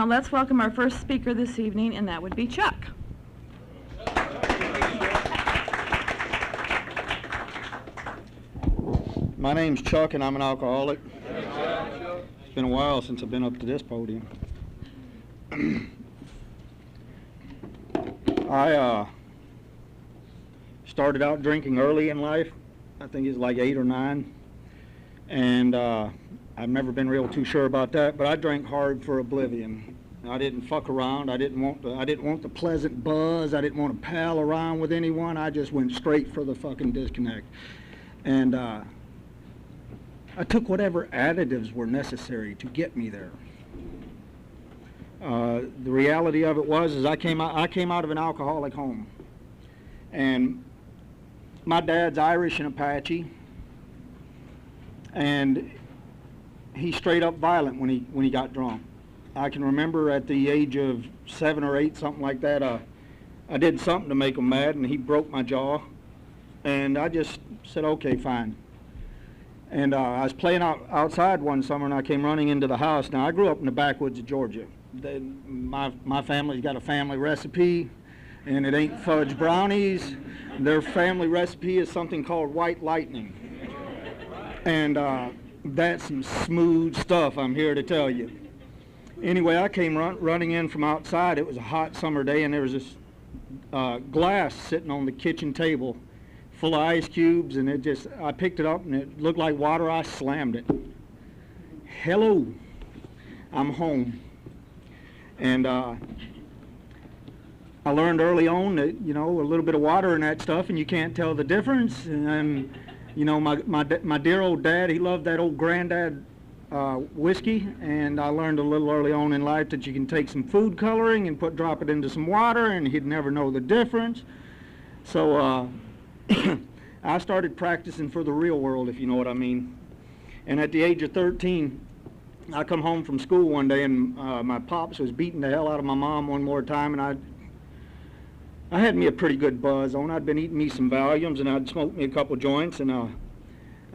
Let's welcome our first speaker this evening, and that would be Chuck. My name's Chuck, and I'm an alcoholic. It's been a while since I've been up to this podium. I started out drinking early in life. I think it's like 8 or 9, and I've never been real too sure about that. But I drank hard for oblivion. I didn't fuck around. I didn't want the pleasant buzz. I didn't want to pal around with anyone. I just went straight for the fucking disconnect, and I took whatever additives were necessary to get me there. The reality of it was I came out of an alcoholic home, and my dad's Irish and Apache, and he's straight up violent when he got drunk. I can remember at the age of 7 or 8, something like that, I did something to make him mad, and he broke my jaw, and I just said, okay, fine. And I was playing outside one summer, and I came running into the house. Now, I grew up in the backwoods of Georgia. My family's got a family recipe, and it ain't fudge brownies. Their family recipe is something called white lightning. And that's some smooth stuff, I'm here to tell you. Anyway, I came running in from outside. It was a hot summer day, and there was this glass sitting on the kitchen table full of ice cubes, and I picked it up, and it looked like water. I slammed it. Hello, I'm home. And I learned early on that, a little bit of water and that stuff, and you can't tell the difference. And, my dear old dad, he loved that old granddad whiskey, and I learned a little early on in life that you can take some food coloring and drop it into some water, and he'd never know the difference. So I started practicing for the real world, if you know what I mean. And at the age of 13, I come home from school one day, and my pops was beating the hell out of my mom one more time, and I had me a pretty good buzz on. I'd been eating me some Valiums, and I'd smoked me a couple joints, and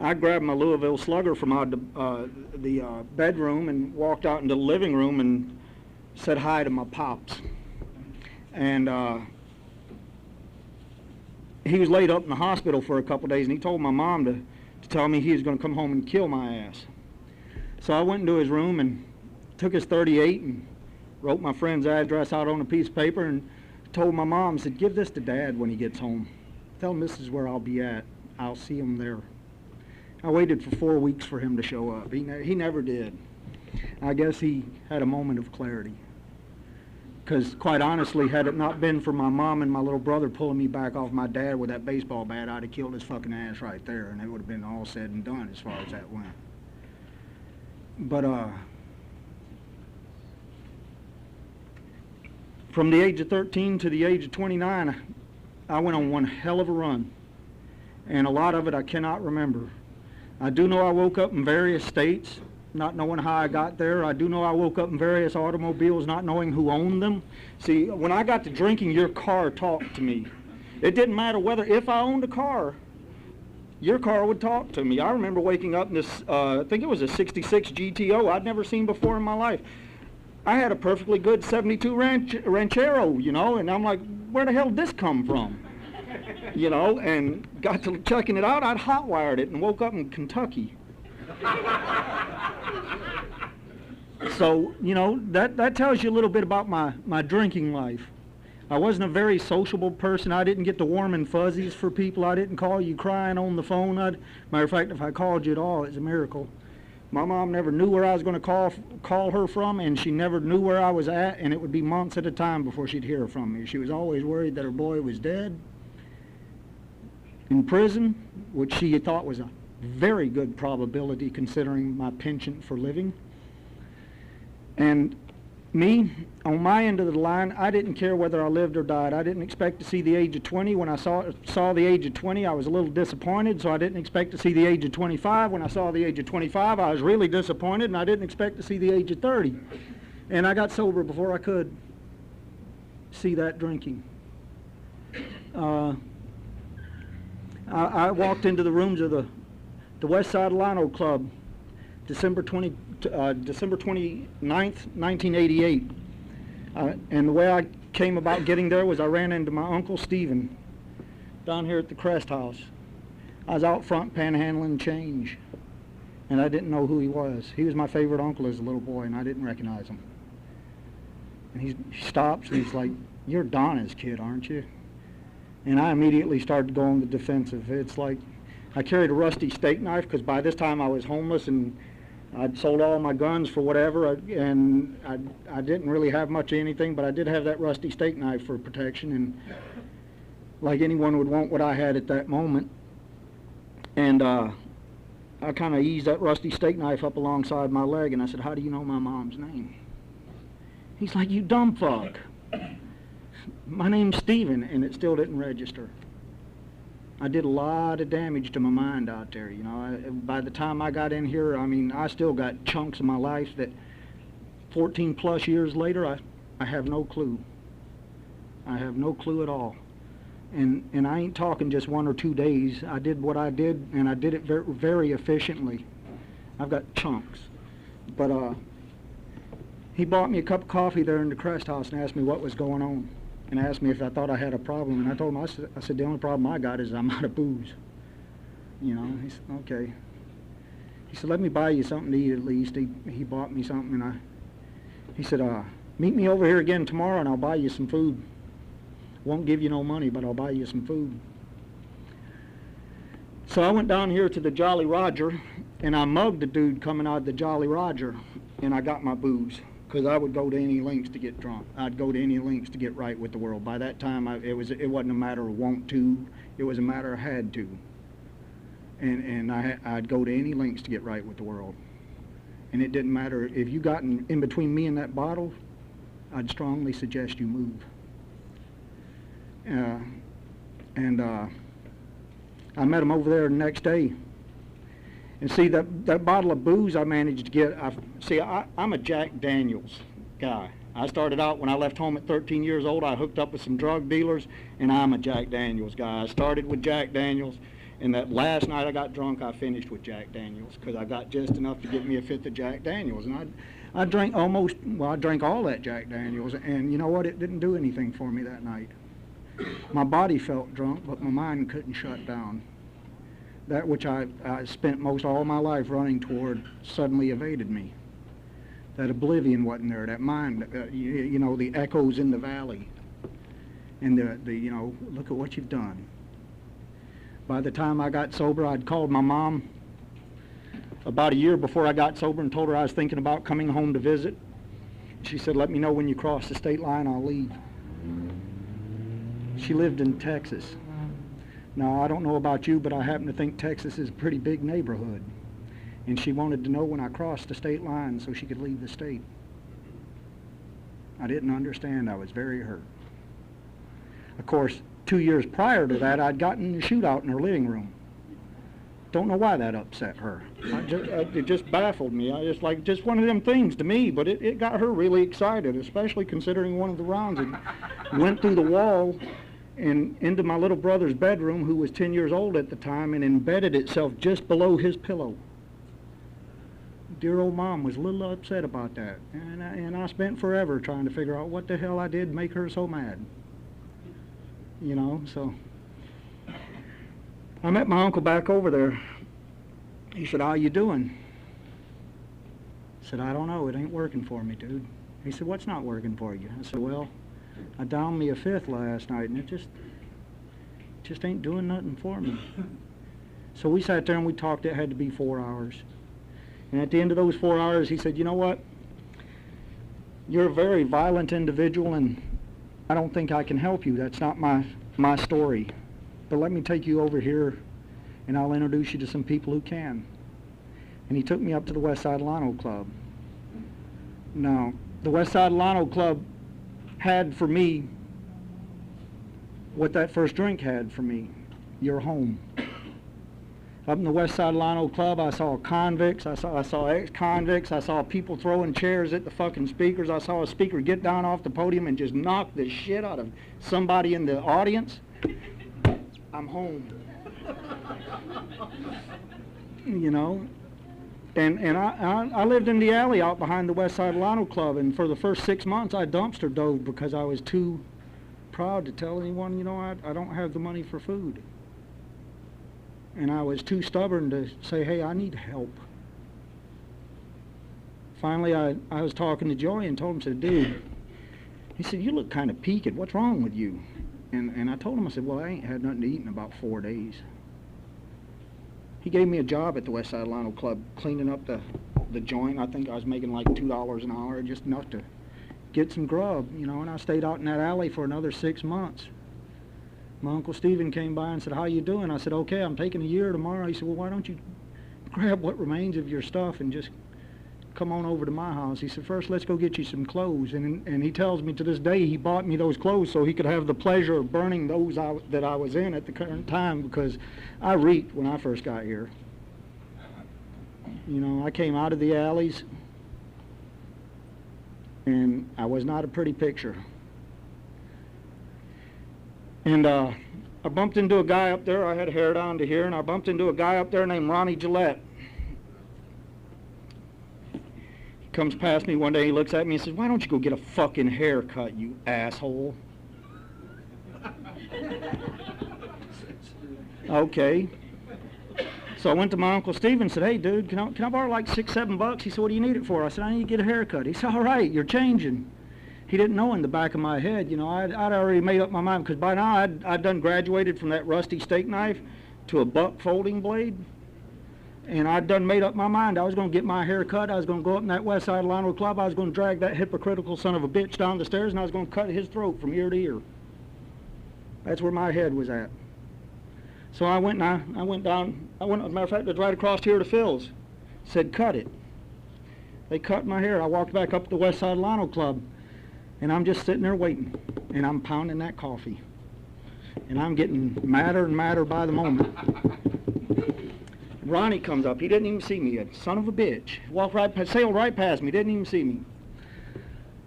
I grabbed my Louisville Slugger from out the bedroom and walked out into the living room and said hi to my pops. And he was laid up in the hospital for a couple days, and he told my mom to tell me he was going to come home and kill my ass. So I went into his room and took his .38 and wrote my friend's address out on a piece of paper and told my mom, said, give this to Dad when he gets home. Tell him this is where I'll be at. I'll see him there. I waited for 4 weeks for him to show up. He never did. I guess he had a moment of clarity. Because quite honestly, had it not been for my mom and my little brother pulling me back off my dad with that baseball bat, I'd have killed his fucking ass right there, and it would have been all said and done as far as that went. But from the age of 13 to the age of 29, I went on one hell of a run, and a lot of it I cannot remember. I do know I woke up in various states, not knowing how I got there. I do know I woke up in various automobiles, not knowing who owned them. See, when I got to drinking, your car talked to me. It didn't matter if I owned a car, your car would talk to me. I remember waking up in this, I think it was a '66 GTO I'd never seen before in my life. I had a perfectly good '72 Ranchero, and I'm like, where the hell did this come from? And got to checking it out, I'd hotwired it and woke up in Kentucky. So, that tells you a little bit about my drinking life. I wasn't a very sociable person. I didn't get the warm and fuzzies for people. I didn't call you crying on the phone. Matter of fact, if I called you at all, it's a miracle. My mom never knew where I was going to call her from, and she never knew where I was at, and it would be months at a time before she'd hear from me. She was always worried that her boy was dead, in prison, which she thought was a very good probability considering my penchant for living. And me, on my end of the line, I didn't care whether I lived or died. I didn't expect to see the age of 20. When I saw the age of 20, I was a little disappointed, so I didn't expect to see the age of 25. When I saw the age of 25, I was really disappointed, and I didn't expect to see the age of 30. And I got sober before I could see that drinking. I walked into the rooms of the West Side Lino Club December 22nd, December 29th, 1988. And the way I came about getting there was I ran into my Uncle Stephen down here at the Crest House. I was out front panhandling change, and I didn't know who he was. He was my favorite uncle as a little boy, and I didn't recognize him. And he stops, and he's like, "You're Donna's kid, aren't you?" And I immediately started going the defensive. It's like I carried a rusty steak knife because by this time I was homeless and I'd sold all my guns for whatever, and I didn't really have much of anything, but I did have that rusty steak knife for protection, and like anyone would want what I had at that moment. And I kind of eased that rusty steak knife up alongside my leg, and I said, "How do you know my mom's name?" He's like, "You dumb fuck. My name's Stephen," and it still didn't register. I did a lot of damage to my mind out there, you know. By the time I got in here, I mean, I still got chunks of my life that 14 plus years later, I have no clue. I have no clue at all. And I ain't talking just 1 or 2 days. I did what I did, and I did it very, very efficiently. I've got chunks. But he bought me a cup of coffee there in the Crest House and asked me what was going on, and asked me if I thought I had a problem. And I told him, I said, "The only problem I got is I'm out of booze." You know, he said, "Okay." He said, "Let me buy you something to eat at least." He bought me something, and he said, "Meet me over here again tomorrow and I'll buy you some food. Won't give you no money, but I'll buy you some food." So I went down here to the Jolly Roger, and I mugged a dude coming out of the Jolly Roger, and I got my booze, because I would go to any lengths to get drunk. I'd go to any lengths to get right with the world. By that time, it wasn't a matter of want to, it was a matter of had to. And I'd go to any lengths to get right with the world. And it didn't matter, if you got in between me and that bottle, I'd strongly suggest you move. I met him over there the next day. And see, that bottle of booze I managed to get, I'm a Jack Daniels guy. I started out when I left home at 13 years old, I hooked up with some drug dealers, and I'm a Jack Daniels guy. I started with Jack Daniels, and that last night I got drunk, I finished with Jack Daniels, because I got just enough to give me a fifth of Jack Daniels. And I drank I drank all that Jack Daniels, and you know what, it didn't do anything for me that night. My body felt drunk, but my mind couldn't shut down. That which I spent most all my life running toward suddenly evaded me. That oblivion wasn't there, that mind, you know, the echoes in the valley. And the you know, look at what you've done. By the time I got sober, I'd called my mom about a year before I got sober and told her I was thinking about coming home to visit. She said, "Let me know when you cross the state line, I'll leave." She lived in Texas. Now, I don't know about you, but I happen to think Texas is a pretty big neighborhood. And she wanted to know when I crossed the state line so she could leave the state. I didn't understand. I was very hurt. Of course, 2 years prior to that, I'd gotten in a shootout in her living room. Don't know why that upset her. It just baffled me. Just one of them things to me, but it got her really excited, especially considering one of the rounds that went through the wall and into my little brother's bedroom, who was 10 years old at the time, and embedded itself just below his pillow. Dear old mom was a little upset about that, and I spent forever trying to figure out what the hell I did to make her so mad. You know, so I met my uncle back over there. He said, "How you doing?" I said, "I don't know, it ain't working for me, dude." He said, "What's not working for you?" I said, "Well, I downed me a fifth last night, and it just ain't doing nothing for me." So we sat there and we talked. It had to be 4 hours. And at the end of those 4 hours, he said, "You know what? You're a very violent individual, and I don't think I can help you. That's not my story. But let me take you over here, and I'll introduce you to some people who can." And he took me up to the West Side Lano Club. Now, the West Side Lano Club had for me what that first drink had for me: your home. Up in the West Side Lano Club, I saw convicts, I saw ex-convicts, I saw people throwing chairs at the fucking speakers, I saw a speaker get down off the podium and just knock the shit out of somebody in the audience. I'm home. You know? And I lived in the alley out behind the West Side Lotto Club, and for the first 6 months I dumpster dove because I was too proud to tell anyone, you know, I don't have the money for food. And I was too stubborn to say, hey, I need help. Finally, I was talking to Joey and told him, I said, dude, he said, you look kind of peaked. What's wrong with you? And I told him, I said, well, I ain't had nothing to eat in about 4 days. He gave me a job at the West Side Lotto Club cleaning up the joint. I think I was making like $2 an hour, just enough to get some grub, you know, and I stayed out in that alley for another 6 months. My Uncle Stephen came by and said, how you doing? I said, okay, I'm taking a year tomorrow. He said, well, why don't you grab what remains of your stuff and just come on over to my house. He said, first, let's go get you some clothes. And he tells me to this day he bought me those clothes so he could have the pleasure of burning those that I was in at the current time, because I reeked when I first got here. You know, I came out of the alleys, and I was not a pretty picture. And I bumped into a guy up there. I had hair down to here, and I bumped into a guy up there named Ronnie Gillette. Comes past me one day, he looks at me and says, why don't you go get a fucking haircut, you asshole? Okay. So I went to my Uncle Steve and said, hey dude, can I borrow like $6, $7? He said, what do you need it for? I said, I need to get a haircut. He said, all right, you're changing. He didn't know in the back of my head, you know, I'd already made up my mind, because by now I'd done graduated from that rusty steak knife to a buck folding blade. And I'd done made up my mind. I was going to get my hair cut. I was going to go up in that West Side Lotto Club. I was going to drag that hypocritical son of a bitch down the stairs, and I was going to cut his throat from ear to ear. That's where my head was at. So I went down, as a matter of fact, it was right across here to Phil's. Said, cut it. They cut my hair. I walked back up to the West Side Lotto Club, and I'm just sitting there waiting, and I'm pounding that coffee. And I'm getting madder and madder by the moment. Ronnie comes up. He didn't even see me yet. Son of a bitch. Walked right, sailed right past me. Didn't even see me.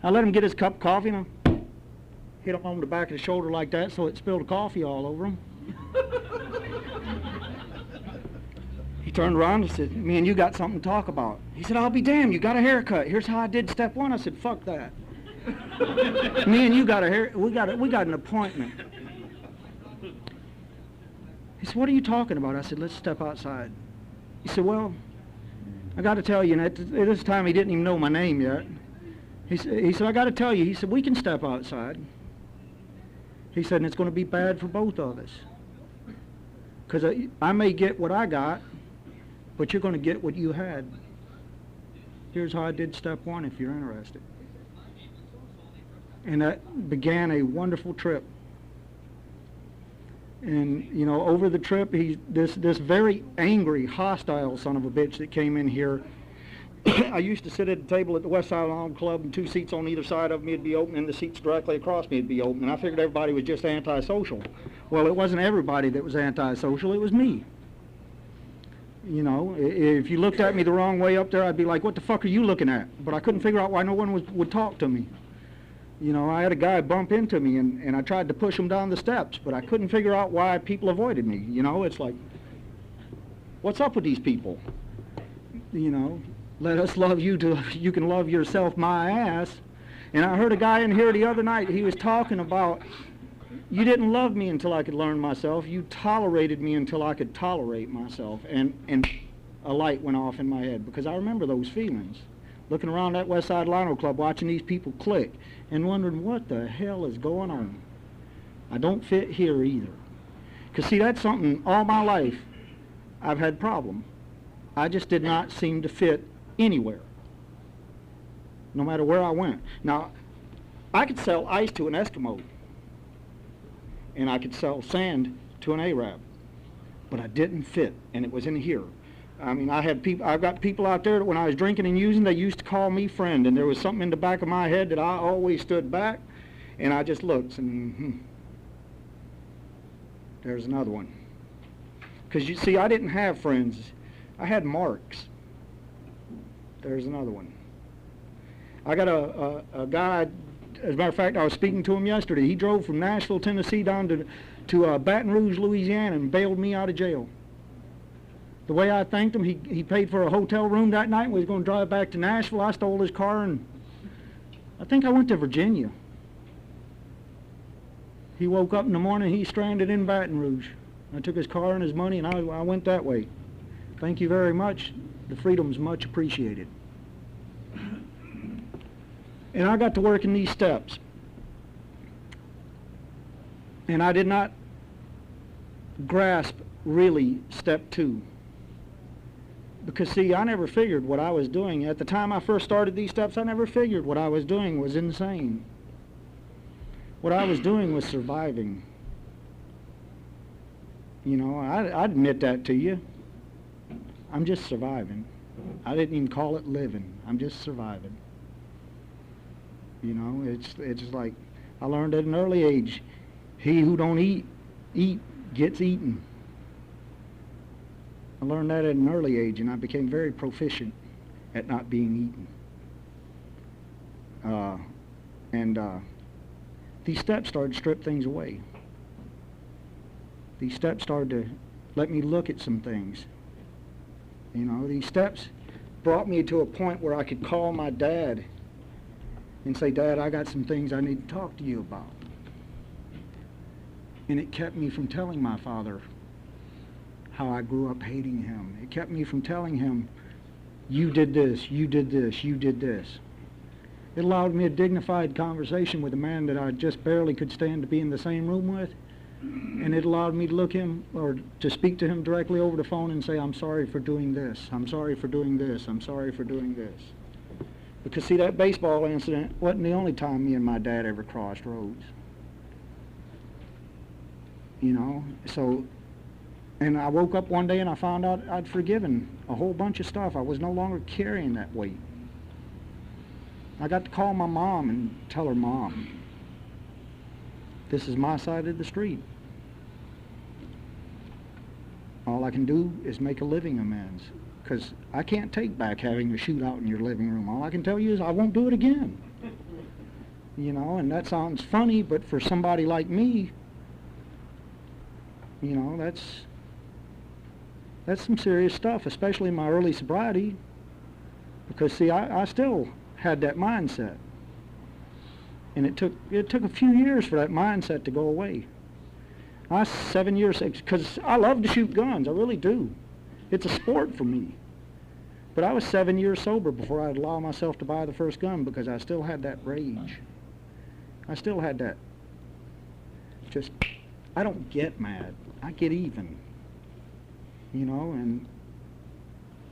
I let him get his cup of coffee, and I hit him on the back of the shoulder like that, so it spilled coffee all over him. He turned around and said, me and you got something to talk about. He said, I'll be damned, you got a haircut. Here's how I did step one. I said, fuck that. Me and you got we got an appointment. He said, what are you talking about? I said, let's step outside. He said, well, I got to tell you, and at this time he didn't even know my name yet. He said, I got to tell you, he said, we can step outside. He said, and it's going to be bad for both of us. Because I may get what I got, but you're going to get what you had. Here's how I did step one, if you're interested. And that began a wonderful trip. And, you know, over the trip, this very angry, hostile son of a bitch that came in here. I used to sit at a table at the West Side Lotto Club, and 2 seats on either side of me would be open, and the seats directly across me would be open. And I figured everybody was just antisocial. Well, it wasn't everybody that was antisocial, it was me. You know, if you looked at me the wrong way up there, I'd be like, what the fuck are you looking at? But I couldn't figure out why no one would talk to me. You know, I had a guy bump into me, and I tried to push him down the steps, but I couldn't figure out why people avoided me. You know, it's like, what's up with these people? You know, let us love you till you can love yourself, my ass. And I heard a guy in here the other night, he was talking about, you didn't love me until I could learn myself, you tolerated me until I could tolerate myself. And a light went off in my head, because I remember those feelings. Looking around that West Side Lotto Club, watching these people click, and wondering what the hell is going on. I don't fit here either. Because see, that's something all my life I've had problem. I just did not seem to fit anywhere, no matter where I went. Now, I could sell ice to an Eskimo, and I could sell sand to an Arab, but I didn't fit, and it was in here. I mean, I've got people out there that when I was drinking and using, they used to call me friend, and there was something in the back of my head that I always stood back, and I just looked, and there's another one. Because you see, I didn't have friends. I had marks. There's another one. I got a guy, as a matter of fact, I was speaking to him yesterday. He drove from Nashville, Tennessee down to Baton Rouge, Louisiana, and bailed me out of jail. The way I thanked him, he paid for a hotel room that night. We was going to drive back to Nashville. I stole his car, and I think I went to Virginia. He woke up in the morning, he's stranded in Baton Rouge. I took his car and his money, and I went that way. Thank you very much. The freedom's much appreciated. And I got to work in these steps. And I did not grasp, really, step 2. Because, see, I never figured what I was doing. At the time I first started these steps, I never figured what I was doing was insane. What I was doing was surviving. You know, I admit that to you. I'm just surviving. I didn't even call it living. I'm just surviving. You know, it's like I learned at an early age, he who don't eat gets eaten. I learned that at an early age, and I became very proficient at not being eaten. These steps started to strip things away. These steps started to let me look at some things. You know, these steps brought me to a point where I could call my dad and say, Dad, I got some things I need to talk to you about. And it kept me from telling my father how I grew up hating him. It kept me from telling him, you did this, you did this, you did this. It allowed me a dignified conversation with a man that I just barely could stand to be in the same room with. And it allowed me to look him, or to speak to him directly over the phone and say, I'm sorry for doing this, I'm sorry for doing this, I'm sorry for doing this. Because, see, that baseball incident wasn't the only time me and my dad ever crossed roads. You know, so, and I woke up one day and I found out I'd forgiven a whole bunch of stuff. I was no longer carrying that weight. I got to call my mom and tell her, Mom, this is my side of the street. All I can do is make a living amends, because I can't take back having a shootout in your living room. All I can tell you is I won't do it again. You know, and that sounds funny, but for somebody like me, you know, that's some serious stuff, especially in my early sobriety, because, see, I still had that mindset. And it took a few years for that mindset to go away. I was 7 years, because I love to shoot guns, I really do. It's a sport for me. But I was 7 years sober before I'd allow myself to buy the first gun, because I still had that rage. I still had that, just, I don't get mad, I get even. You know, and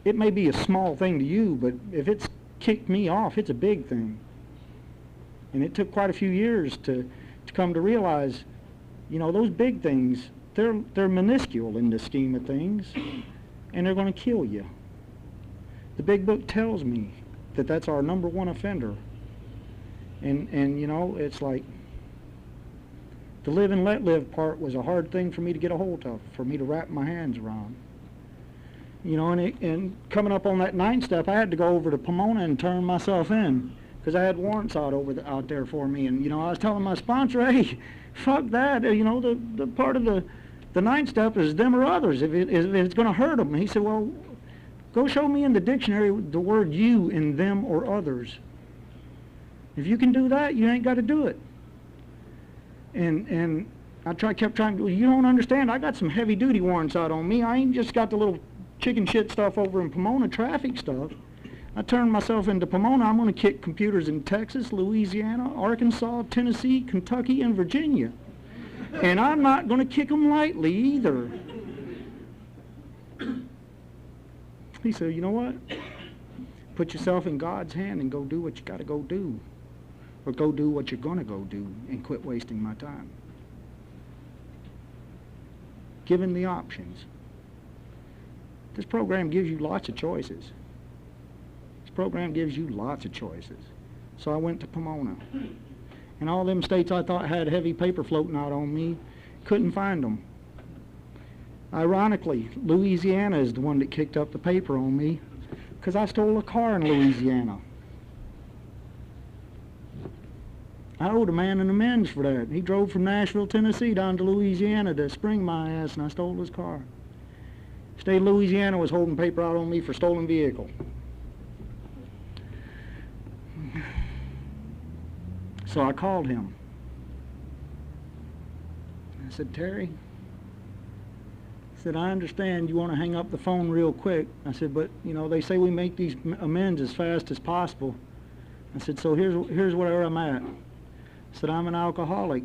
it may be a small thing to you, but if it's kicked me off, it's a big thing. And it took quite a few years to come to realize, you know, those big things, they're minuscule in the scheme of things, and they're going to kill you. The big book tells me that that's our number one offender. And you know, it's like, the live and let live part was a hard thing for me to get a hold of, for me to wrap my hands around. You know, and coming up on that 9th step, I had to go over to Pomona and turn myself in, because I had warrants out there for me. And, you know, I was telling my sponsor, hey, fuck that. You know, the part of the 9th step is them or others, if it's going to hurt them. And he said, well, go show me in the dictionary the word you in them or others. If you can do that, you ain't got to do it. And I kept trying to, you don't understand, I got some heavy duty warrants out on me. I ain't just got the little chicken shit stuff over in Pomona, traffic stuff. I turned myself into Pomona. I'm going to kick computers in Texas, Louisiana, Arkansas, Tennessee, Kentucky, and Virginia. And I'm not going to kick them lightly either. He said, you know what? Put yourself in God's hand and go do what you got to go do. Or go do what you're going to go do and quit wasting my time. Given the options. This program gives you lots of choices. This program gives you lots of choices. So I went to Pomona. And all them states I thought had heavy paper floating out on me, couldn't find them. Ironically, Louisiana is the one that kicked up the paper on me, because I stole a car in Louisiana. I owed a man an amends for that. He drove from Nashville, Tennessee down to Louisiana to spring my ass, and I stole his car. State of Louisiana was holding paper out on me for stolen vehicle. So I called him. I said, Terry, I said, I understand you want to hang up the phone real quick. I said, but, you know, they say we make these amends as fast as possible. I said, so here's where I'm at. I said, I'm an alcoholic.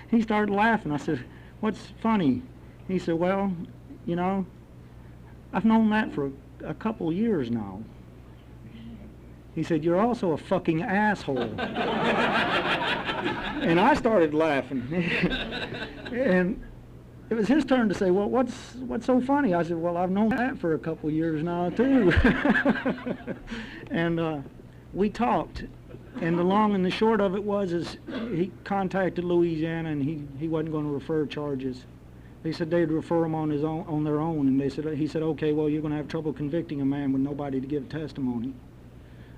He started laughing. I said, what's funny? He said, well, you know, I've known that for a couple years now. He said, you're also a fucking asshole. And I started laughing. And it was his turn to say, well, what's so funny? I said, well, I've known that for a couple years now, too. And we talked. And the long and the short of it is he contacted Louisiana, and he wasn't going to refer charges. They said they'd refer him on their own, and he said, okay, well, you're going to have trouble convicting a man with nobody to give testimony.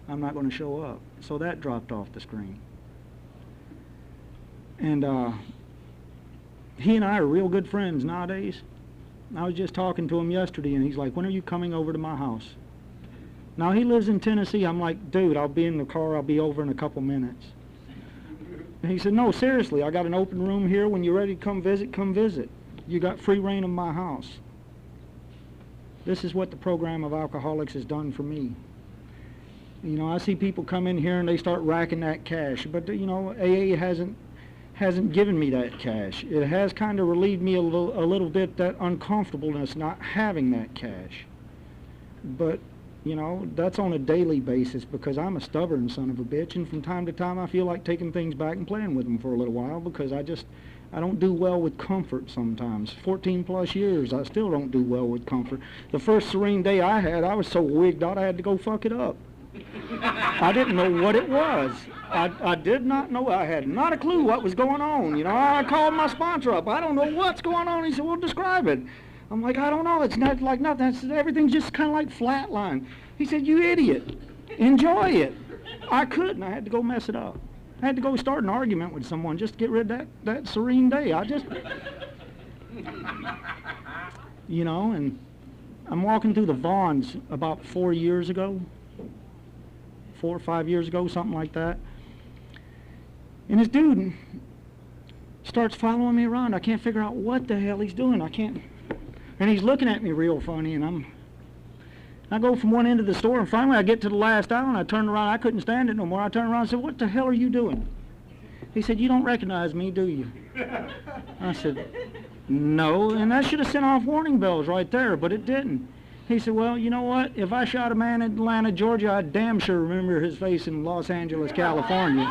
I'm not going to show up. So that dropped off the screen. And he and I are real good friends nowadays. I was just talking to him yesterday, and he's like, when are you coming over to my house? Now, he lives in Tennessee. I'm like, dude, I'll be in the car. I'll be over in a couple minutes. And he said, no, seriously, I got an open room here. When you're ready to come visit, come visit. You got free reign of my house. This is what the program of alcoholics has done for me. You know, I see people come in here and they start racking that cash, but you know, AA hasn't given me that cash. It has kind of relieved me a little bit that uncomfortableness not having that cash. But you know, that's on a daily basis because I'm a stubborn son of a bitch, and from time to time I feel like taking things back and playing with them for a little while because I don't do well with comfort sometimes. 14 plus years, I still don't do well with comfort. The first serene day I had, I was so wigged out I had to go fuck it up. I didn't know what it was. I did not know. I had not a clue what was going on. You know, I called my sponsor up. I don't know what's going on. He said, well, describe it. I'm like, I don't know. It's not like nothing. Everything's just kind of like flatline. He said, you idiot. Enjoy it. I couldn't. I had to go mess it up. I had to go start an argument with someone just to get rid of that serene day. You know, and I'm walking through the Vaughns about 4 years ago. 4 or 5 years ago, something like that. And this dude starts following me around. I can't figure out what the hell he's doing. And he's looking at me real funny, and I go from one end of the store, and finally I get to the last aisle, and I turn around. I couldn't stand it no more. I turned around and said, what the hell are you doing? He said, you don't recognize me, do you? I said, no, and that should have sent off warning bells right there, but it didn't. He said, well, you know what? If I shot a man in Atlanta, Georgia, I'd damn sure remember his face in Los Angeles, California.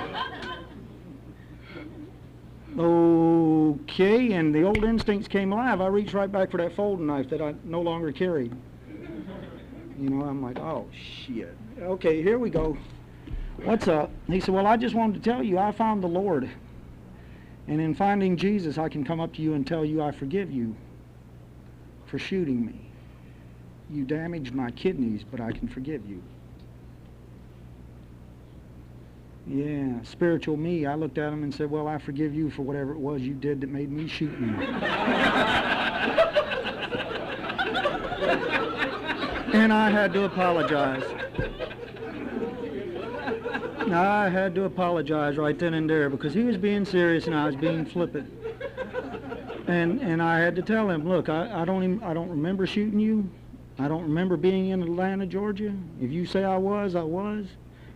Okay, and the old instincts came alive. I reached right back for that folding knife that I no longer carried. You know, I'm like, oh, shit. Okay, here we go. What's up? He said, well, I just wanted to tell you I found the Lord. And in finding Jesus, I can come up to you and tell you I forgive you for shooting me. You damaged my kidneys, but I can forgive you. Yeah, spiritual me. I looked at him and said, well, I forgive you for whatever it was you did that made me shoot you. And I had to apologize. I had to apologize right then and there because he was being serious and I was being flippant. And I had to tell him, look, I don't remember shooting you. I don't remember being in Atlanta, Georgia. If you say I was, I was.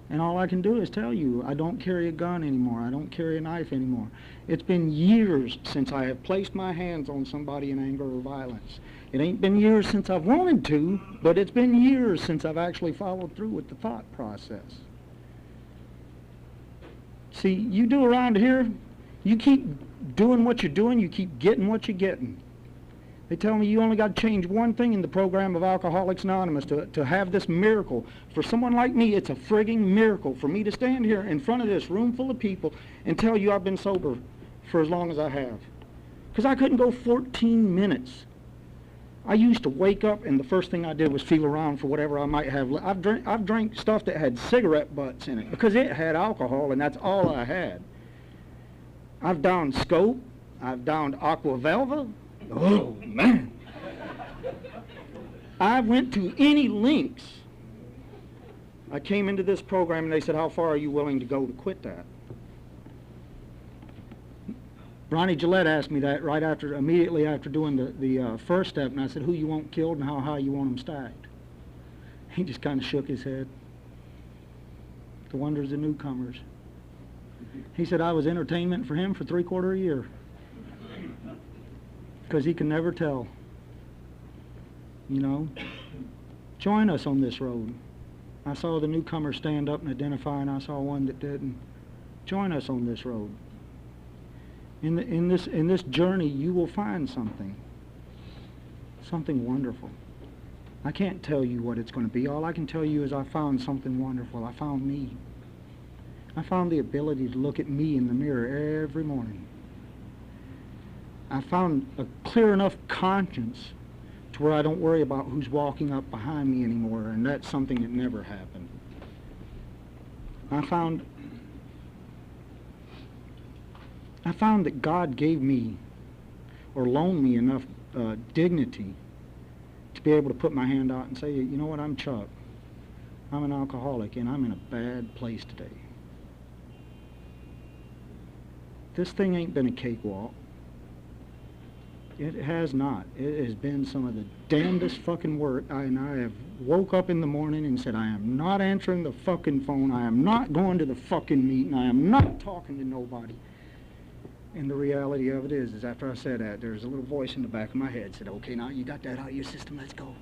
And all I can do is tell you, I don't carry a gun anymore. I don't carry a knife anymore. It's been years since I have placed my hands on somebody in anger or violence. It ain't been years since I've wanted to, but it's been years since I've actually followed through with the thought process. See, you do around here, you keep doing what you're doing, you keep getting what you're getting. They tell me you only got to change one thing in the program of Alcoholics Anonymous to have this miracle. For someone like me, it's a frigging miracle for me to stand here in front of this room full of people and tell you I've been sober for as long as I have. Because I couldn't go 14 minutes. I used to wake up and the first thing I did was feel around for whatever I might have. I've drank stuff that had cigarette butts in it because it had alcohol and that's all I had. I've downed Scope. I've downed Aqua Velva. Oh, man. I went to any lengths. I came into this program and they said, how far are you willing to go to quit that? Ronnie Gillette asked me that immediately after doing the first step, and I said, who you want killed and how high you want them stacked? He just kind of shook his head. The wonders of newcomers. He said I was entertainment for him for 3/4 a year. Because he can never tell. You know? Join us on this road. I saw the newcomers stand up and identify, and I saw one that didn't. Join us on this road. In this journey, you will find something wonderful. I can't tell you what it's going to be. All I can tell you is I found something wonderful. I found me. I found the ability to look at me in the mirror every morning. I found a clear enough conscience to where I don't worry about who's walking up behind me anymore, and that's something that never happened. I found that God gave me, or loaned me enough dignity to be able to put my hand out and say, you know what, I'm Chuck. I'm an alcoholic, and I'm in a bad place today. This thing ain't been a cakewalk. It has not. It has been some of the damnedest fucking work. I have woke up in the morning and said, I am not answering the fucking phone. I am not going to the fucking meeting. I am not talking to nobody. And the reality of it is after I said that, there's a little voice in the back of my head that said, okay, now you got that out of your system, let's go.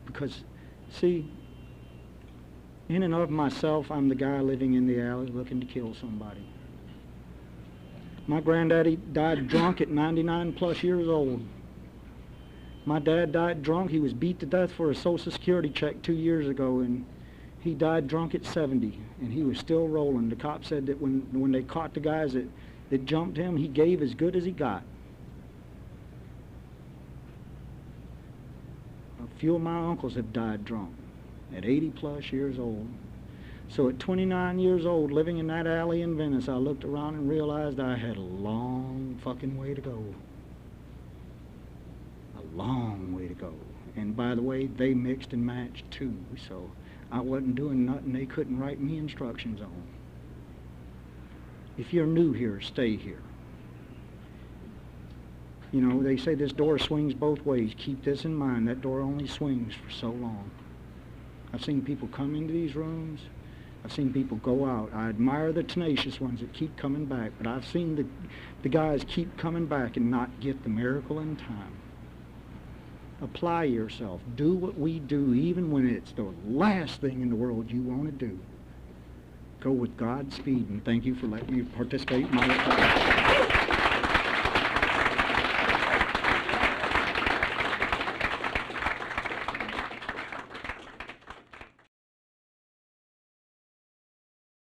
Because, see, in and of myself, I'm the guy living in the alley looking to kill somebody. My granddaddy died drunk at 99 plus years old. My dad died drunk. He was beat to death for a Social Security check 2 years ago, and he died drunk at 70, and he was still rolling. The cop said that when they caught the guys that jumped him, he gave as good as he got. A few of my uncles have died drunk at 80 plus years old. So at 29 years old, living in that alley in Venice, I looked around and realized I had a long fucking way to go. A long way to go. And by the way, they mixed and matched too, so I wasn't doing nothing they couldn't write me instructions on. If you're new here, stay here. You know, they say this door swings both ways. Keep this in mind. That door only swings for so long. I've seen people come into these rooms. I've seen people go out. I admire the tenacious ones that keep coming back, but I've seen the guys keep coming back and not get the miracle in time. Apply yourself. Do what we do, even when it's the last thing in the world you want to do. Go with God's speed, and thank you for letting me participate in my life.